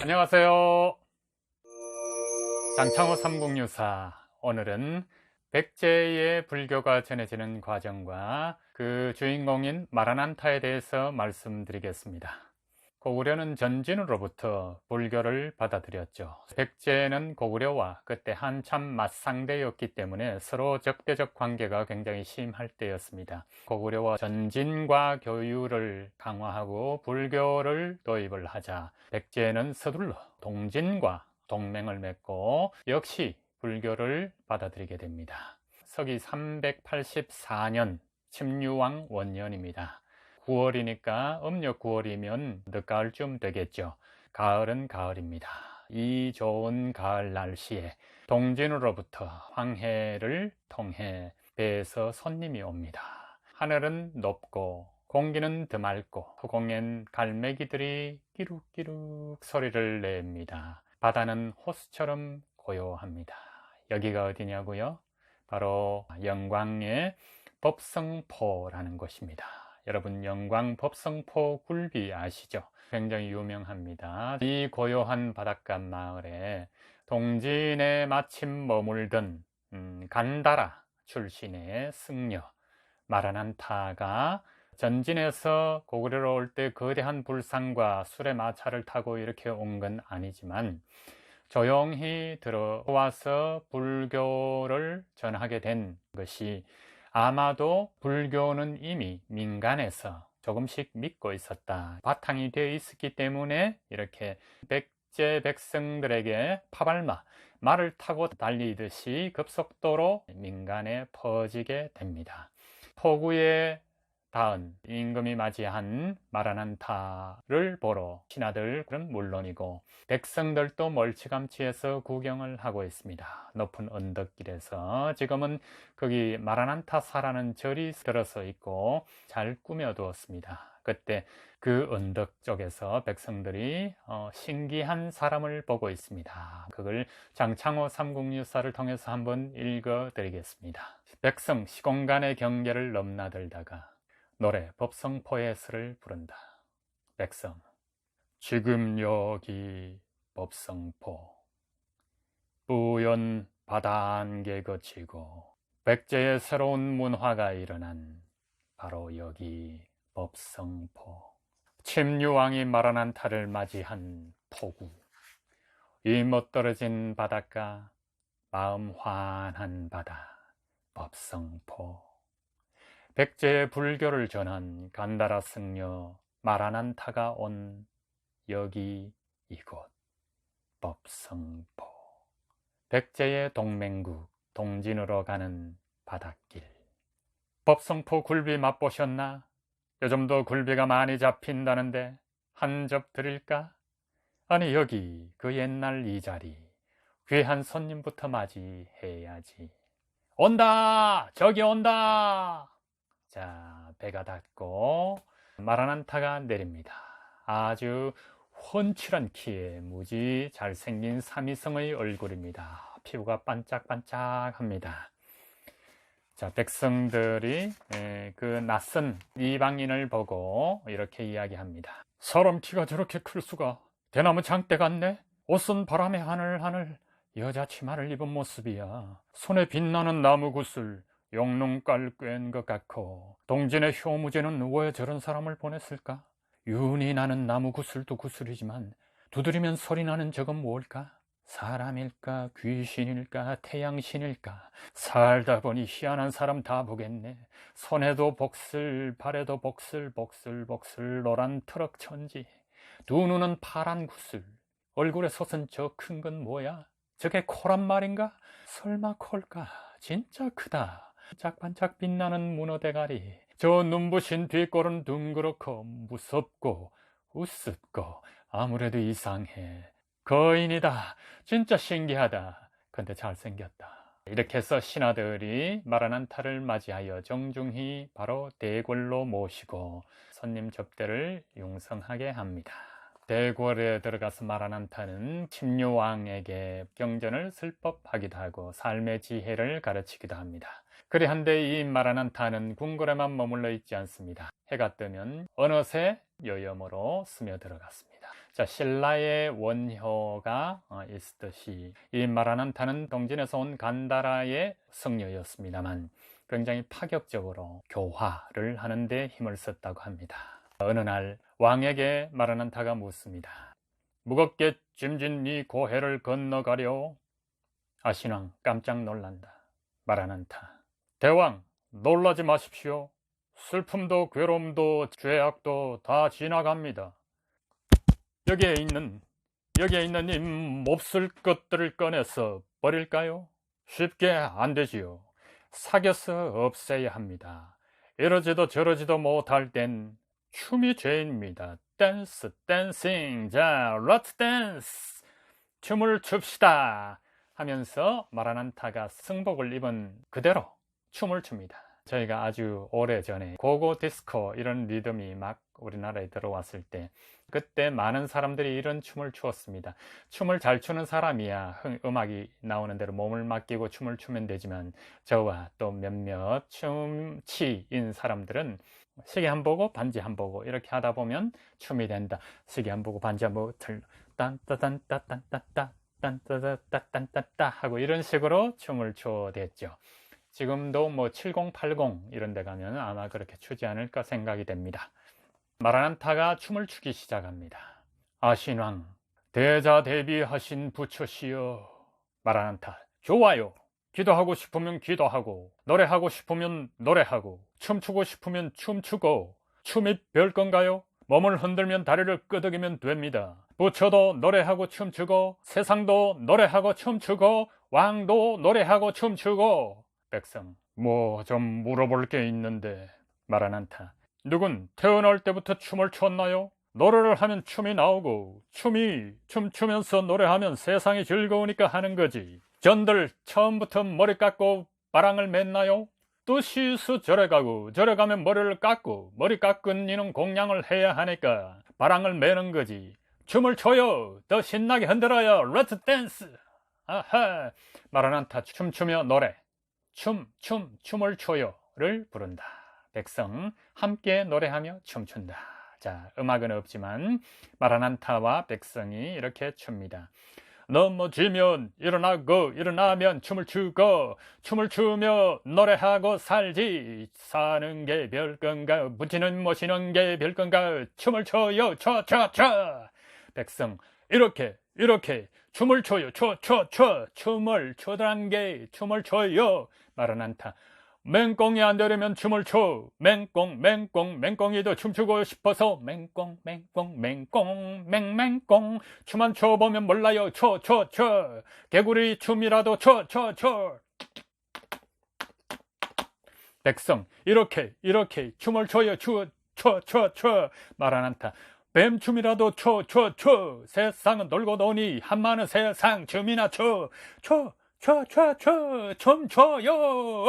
안녕하세요. 장창호 삼국유사. 오늘은 백제의 불교가 전해지는 과정과 그 주인공인 마라난타에 대해서 말씀드리겠습니다. 고구려는 전진으로부터 불교를 받아들였죠. 백제는 고구려와 그때 한참 맞상대였기 때문에 서로 적대적 관계가 굉장히 심할 때였습니다. 고구려와 전진과 교류를 강화하고 불교를 도입을 하자 백제는 서둘러 동진과 동맹을 맺고 역시 불교를 받아들이게 됩니다. 서기 384년 침류왕 원년입니다. 9월이니까 음력 9월이면 늦가을쯤 되겠죠. 가을은 가을입니다. 이 좋은 가을 날씨에 동진으로부터 황해를 통해 배에서 손님이 옵니다. 하늘은 높고 공기는 드맑고 허공엔 갈매기들이 끼룩끼룩 소리를 냅니다. 바다는 호수처럼 고요합니다. 여기가 어디냐고요? 바로 영광의 법성포라는 곳입니다. 여러분, 영광 법성포 굴비 아시죠? 굉장히 유명합니다. 이 고요한 바닷가 마을에 동진에 마침 머물던 간다라 출신의 승려 마라난타가 전진에서 고구려로 올 때 거대한 불상과 술의 마차를 타고 이렇게 온 건 아니지만 조용히 들어와서 불교를 전하게 된 것이 아마도 불교는 이미 민간에서 조금씩 믿고 있었다, 바탕이 되어 있었기 때문에 이렇게 백제 백성들에게 파발마, 말을 타고 달리듯이 급속도로 민간에 퍼지게 됩니다. 포구에 닿은 임금이 맞이한 마라난타를 보러 신하들은 물론이고 백성들도 멀찌감치해서 구경을 하고 있습니다. 높은 언덕길에서 지금은 거기 마라난타사라는 절이 들어서 있고 잘 꾸며두었습니다. 그때 그 언덕 쪽에서 백성들이 신기한 사람을 보고 있습니다. 그걸 장창호 삼국유사를 통해서 한번 읽어드리겠습니다. 백성 시공간의 경계를 넘나들다가 노래 법성포의 스를 부른다. 백성, 지금 여기 법성포, 뿌연 바다 안개 거치고 백제의 새로운 문화가 일어난 바로 여기 법성포. 침류왕이 마라난타를 맞이한 포구, 이 멋떨어진 바닷가, 마음 환한 바다 법성포. 백제의 불교를 전한 간다라 승려 마라난타가 온 여기 이곳 법성포. 백제의 동맹국 동진으로 가는 바닷길. 법성포 굴비 맛보셨나? 요즘도 굴비가 많이 잡힌다는데 한 접 드릴까? 아니, 여기 그 옛날 이 자리, 귀한 손님부터 맞이해야지. 온다! 저기 온다! 자, 배가 닿고 마라난타가 내립니다. 아주 훤칠한 키에 무지 잘생긴 삼위성의 얼굴입니다. 피부가 반짝반짝합니다. 자, 백성들이 그 낯선 이방인을 보고 이렇게 이야기합니다. 사람 키가 저렇게 클 수가. 대나무 장대 같네. 옷은 바람에 하늘하늘 여자 치마를 입은 모습이야. 손에 빛나는 나무 구슬, 영롱깔 꿰은 것 같고, 동진의 효무제는 왜 저런 사람을 보냈을까? 윤이 나는 나무 구슬도 구슬이지만 두드리면 소리 나는 저건 뭘까? 사람일까? 귀신일까? 태양신일까? 살다 보니 희한한 사람 다 보겠네. 손에도 복슬, 발에도 복슬, 복슬 노란 트럭 천지. 두 눈은 파란 구슬. 얼굴에 솟은 저 큰 건 뭐야? 저게 코란 말인가? 설마 콜까? 진짜 크다. 반짝반짝 빛나는 문어 대가리. 저 눈부신 뒷골은 둥그렇고 무섭고 우습고 아무래도 이상해. 거인이다. 진짜 신기하다. 근데 잘생겼다. 이렇게 해서 신하들이 마라난타를 맞이하여 정중히 바로 대궐로 모시고 손님 접대를 융성하게 합니다. 대궐에 들어가서 마라난타는 침류왕에게 경전을 슬법하기도 하고 삶의 지혜를 가르치기도 합니다. 그리한데 이 마라난타는 궁궐에만 머물러 있지 않습니다. 해가 뜨면 어느새 여염으로 스며들어갔습니다. 자, 신라의 원효가 있듯이 이 마라난타는 동진에서 온 간다라의 승려였습니다만 굉장히 파격적으로 교화를 하는 데 힘을 썼다고 합니다. 어느 날 왕에게 마라난타가 묻습니다. 무겁게 짐진 네 고해를 건너가려. 아신왕 깜짝 놀란다. 마라난타, 대왕 놀라지 마십시오. 슬픔도 괴로움도 죄악도 다 지나갑니다. 여기에 있는 이 몹쓸 것들을 꺼내서 버릴까요? 쉽게 안 되지요. 사겨서 없애야 합니다. 이러지도 저러지도 못할 땐 춤이 죄입니다. 댄스, 댄싱. 자, 렛츠 댄스. 춤을 춥시다 하면서 마라난타가 승복을 입은 그대로 춤을 춥니다. 저희가 아주 오래전에 고고 디스코 이런 리듬이 막 우리나라에 들어왔을 때 그때 많은 사람들이 이런 춤을 추었습니다. 춤을 잘 추는 사람이야 음악이 나오는 대로 몸을 맡기고 춤을 추면 되지만 저와 또 몇몇 춤치인 사람들은 시계 한 보고 반지 한 보고 이렇게 하다 보면 춤이 된다. 시계 한 보고 반지 한 보고 딴따단따딴따따 딴따따딴따따 하고 이런 식으로 춤을 추어댔죠. 지금도 뭐 70, 80 이런 데 가면 아마 그렇게 추지 않을까 생각이 됩니다. 마라난타가 춤을 추기 시작합니다. 아신왕, 대자대비하신 부처시여. 마라난타, 좋아요. 기도하고 싶으면 기도하고, 노래하고 싶으면 노래하고, 춤추고 싶으면 춤추고. 춤이 별건가요? 몸을 흔들면 다리를 끄덕이면 됩니다. 부처도 노래하고 춤추고, 세상도 노래하고 춤추고, 왕도 노래하고 춤추고. 백성, 뭐 좀 물어볼 게 있는데. 마라난타, 누군 태어날 때부터 춤을 췄나요? 노래를 하면 춤이 나오고 춤추면서 노래하면 세상이 즐거우니까 하는 거지. 전들 처음부터 머리 깎고 바랑을 맸나요? 또 시수 절에 가고 절에 가면 머리를 깎고 머리 깎은 이는 공양을 해야 하니까 바랑을 매는 거지. 춤을 춰요. 더 신나게 흔들어요. 렛츠 댄스. 아하. 마라난타 춤추며 노래. 춤을 춰요를 부른다. 백성 함께 노래하며 춤춘다. 자, 음악은 없지만 마라난타와 백성이 이렇게 춥니다. 넘어지면 일어나고 일어나면 춤을 추고 춤을 추며 노래하고 살지. 사는 게 별건가 붙이는 모시는 게 별건가. 춤을 춰요. 춰. 백성 이렇게 춤을 춰요. 춤을 춰란 게 춤을 춰요. 마라난타, 맹꽁이 안 되려면 춤을 춰. 맹꽁이도 춤추고 싶어서 맹꽁 춤만 춰보면 몰라요. 춰. 개구리 춤이라도 춰. 백성 이렇게 춤을 춰요. 춰. 마라난타, 뱀춤이라도 춰. 세상은 돌고 도니 한마는 세상 춤이나 춰. 춤 춰요.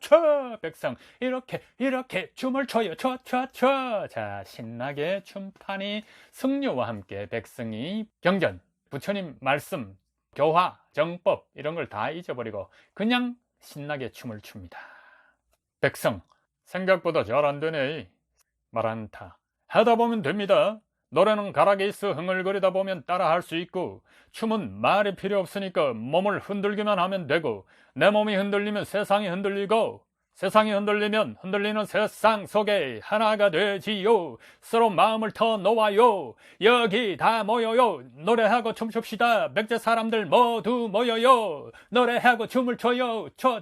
춰. 백성 이렇게 춤을 춰요. 춰. 자, 신나게 춤판이 승려와 함께 백성이 경전, 부처님 말씀, 교화, 정법 이런 걸 다 잊어버리고 그냥 신나게 춤을 춥니다. 백성, 생각보다 잘 안 되네. 마라난타, 하다 보면 됩니다. 노래는 가락에 있어 흥얼거리다 보면 따라할 수 있고 춤은 말이 필요 없으니까 몸을 흔들기만 하면 되고 내 몸이 흔들리면 세상이 흔들리고 세상이 흔들리면 흔들리는 세상 속에 하나가 되지요. 서로 마음을 더 놓아요. 여기 다 모여요. 노래하고 춤춥시다. 백제 사람들 모두 모여요. 노래하고 춤을 춰요. 춰.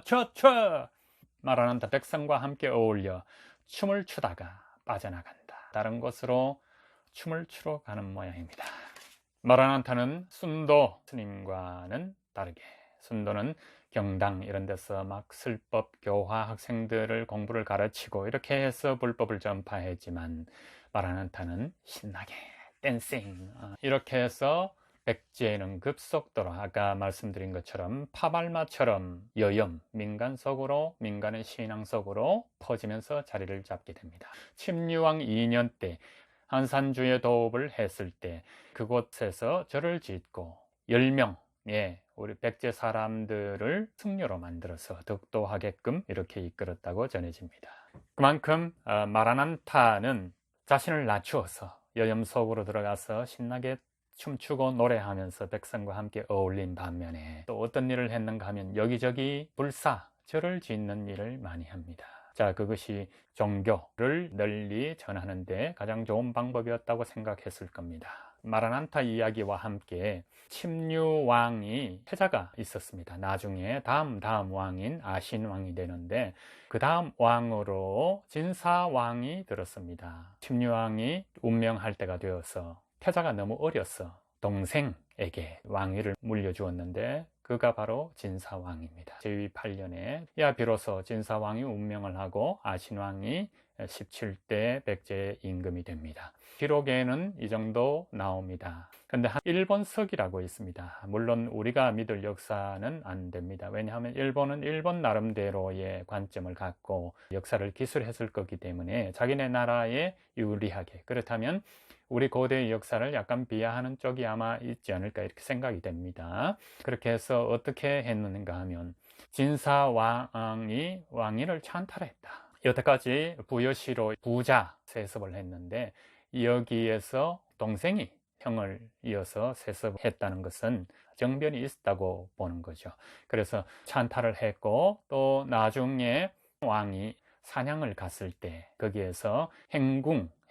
마라난타 백성과 함께 어울려 춤을 추다가 빠져나간다. 다른 곳으로 춤을 추러 가는 모양입니다. 마라난타는 순도 스님과는 다르게 순도는 경당 이런 데서 막 슬법 교화 학생들을 공부를 가르치고 이렇게 해서 불법을 전파했지만 마라난타는 신나게 댄싱 이렇게 해서 백제는 급속도로 아까 말씀드린 것처럼 파발마처럼 여염 민간 속으로 민간의 신앙 속으로 퍼지면서 자리를 잡게 됩니다. 침류왕 2년 때 한산주의 도읍을 했을 때 그곳에서 절을 짓고 10명의 우리 백제 사람들을 승려로 만들어서 덕도하게끔 이렇게 이끌었다고 전해집니다. 그만큼 마라난타는 자신을 낮추어서 여염 속으로 들어가서 신나게 춤추고 노래하면서 백성과 함께 어울린 반면에 또 어떤 일을 했는가 하면 여기저기 불사, 절을 짓는 일을 많이 합니다. 자, 그것이 종교를 널리 전하는 데 가장 좋은 방법이었다고 생각했을 겁니다. 마라난타 이야기와 함께 침류왕이 태자가 있었습니다. 나중에 다음 왕인 아신왕이 되는데 그 다음 왕으로 진사왕이 들었습니다. 침류왕이 운명할 때가 되어서 태자가 너무 어려서 동생에게 왕위를 물려주었는데 그가 바로 진사왕입니다. 제위 8년에 비로소 진사왕이 운명을 하고 아신왕이 17대 백제 임금이 됩니다. 기록에는 이 정도 나옵니다. 근데 한 일본석이라고 있습니다. 물론 우리가 믿을 역사는 안 됩니다. 왜냐하면 일본은 일본 나름대로의 관점을 갖고 역사를 기술했을 거기 때문에 자기네 나라에 유리하게, 그렇다면 우리 고대의 역사를 약간 비하하는 쪽이 아마 있지 않을까 이렇게 생각이 됩니다. 그렇게 해서 어떻게 했는가 하면 진사왕이 왕위를 찬탈했다. 여태까지 부여시로 부자 세습을 했는데 여기에서 동생이 형을 이어서 세습했다는 것은 정변이 있었다고 보는 거죠. 그래서 찬탈을 했고 또 나중에 왕이 사냥을 갔을 때 거기에서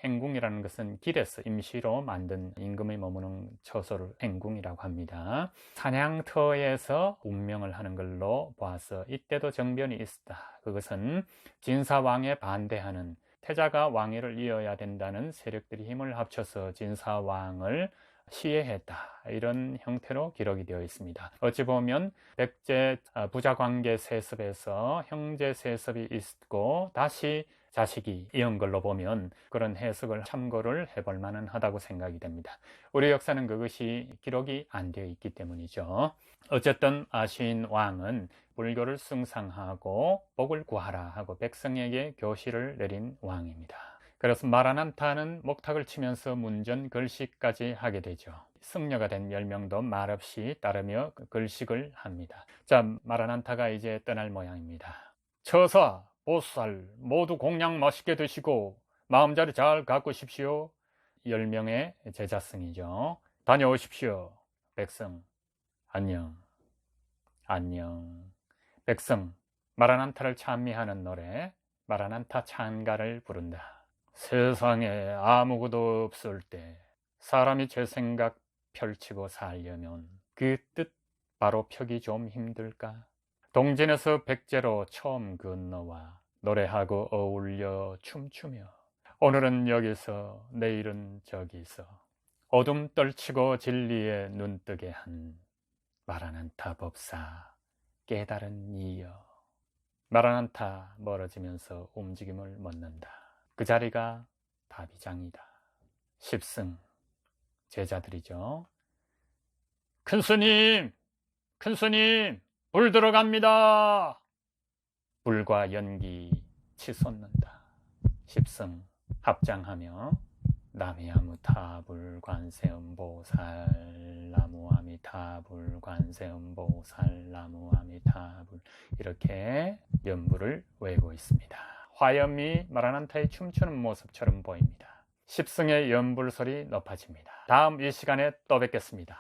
행궁이라는 것은 길에서 임시로 만든 임금이 머무는 처소를 행궁이라고 합니다. 사냥터에서 운명을 하는 걸로 봐서 이때도 정변이 있었다. 그것은 진사왕에 반대하는 태자가 왕위를 이어야 된다는 세력들이 힘을 합쳐서 진사왕을 시해했다. 이런 형태로 기록이 되어 있습니다. 어찌 보면 백제 부자관계 세습에서 형제 세습이 있고 다시 자식이 이은 걸로 보면 그런 해석을 참고를 해볼 만은 하다고 생각이 됩니다. 우리 역사는 그것이 기록이 안 되어 있기 때문이죠. 어쨌든 아신 왕은 불교를 숭상하고 복을 구하라 하고 백성에게 교시를 내린 왕입니다. 그래서 마라난타는 목탁을 치면서 문전 글식까지 하게 되죠. 승려가 된 10명도 말없이 따르며 글식을 합니다. 자, 마라난타가 이제 떠날 모양입니다. 처사, 보살 모두 공양 맛있게 드시고 마음자리 잘 가꾸십시오. 10명의 제자승이죠. 다녀오십시오. 백성 안녕. 백성 마라난타를 찬미하는 노래 마라난타 찬가를 부른다. 세상에 아무것도 없을 때 사람이 제 생각 펼치고 살려면 그 뜻 바로 펴기 좀 힘들까? 동진에서 백제로 처음 건너와 노래하고 어울려 춤추며 오늘은 여기서 내일은 저기서 어둠 떨치고 진리에 눈뜨게 한 마라난타 법사 깨달은 이여. 마라난타 멀어지면서 움직임을 멎는다. 그 자리가 다비장이다. 십승 제자들이죠. 큰스님 불 들어갑니다. 불과 연기 치솟는다. 십승 합장하며 나미아무타불 관세음보살 나무아미타불 관세음보살 나무아미타불 이렇게 연부를 외우고 있습니다. 화염이 마라난타의 춤추는 모습처럼 보입니다. 십승의 연불 소리 높아집니다. 다음 이 시간에 또 뵙겠습니다.